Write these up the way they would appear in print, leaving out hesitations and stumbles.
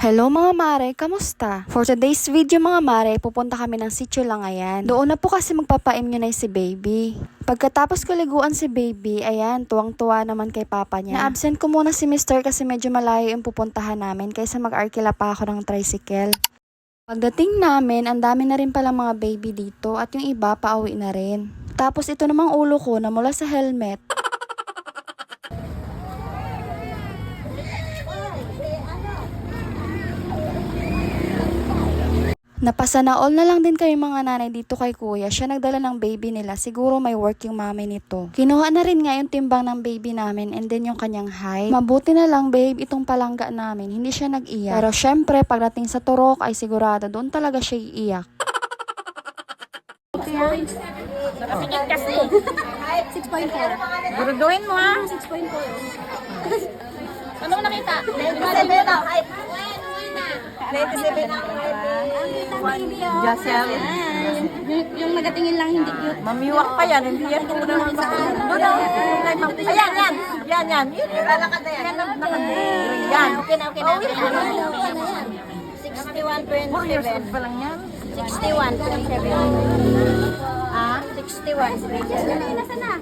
Hello mga mare, kamusta? For today's video mga mare, pupunta kami ng sitio Langayan. Doon na po kasi magpapa-immunize si baby. Pagkatapos ko liguan si baby, ayan, tuwang-tuwa naman kay papa niya. Na-absent ko muna si mister kasi medyo malayo yung pupuntahan namin kaysa mag-arkila pa ako ng tricycle. Pagdating namin, ang dami na rin pala mga baby dito at yung iba pauwi na rin. Tapos ito namang ulo ko na mula sa helmet. Napasana all na lang din kami mga nanay dito kay kuya. Siya nagdala ng baby nila. Siguro may work yung mami nito. Kinuha na rin nga yung timbang ng baby namin and then yung kanyang height. Mabuti na lang babe, itong palangga namin. Hindi siya nag-iyak. Pero syempre, pagdating sa turok ay sigurado doon talaga siya iiyak. Nakapikit kasi. 6.4. Guruduhin mo ha. 6.4. Ano nakita? 97 na. 97 na. Josel. Yung nagatingin lang hindi cute. Mamiwak pa yan. Hindi yan kung naman pa. Ayan, yan. Yan, yan. Lalakad na yan. Yan. Okay na, okay na. 61.27. 4 years old pa lang yan. 61.27. Ah, 61. Nasa na?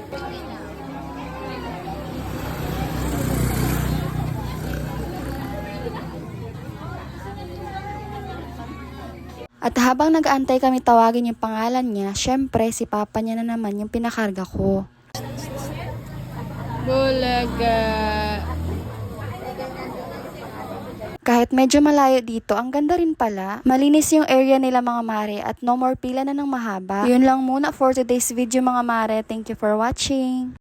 At habang nag-aantay kami tawagin yung pangalan niya, syempre si papa niya na naman yung pinakarga ko. Bulaga. Kahit medyo malayo dito, ang ganda rin pala. Malinis yung area nila mga mare at no more pila na ng mahaba. Yun lang muna for today's video mga mare. Thank you for watching.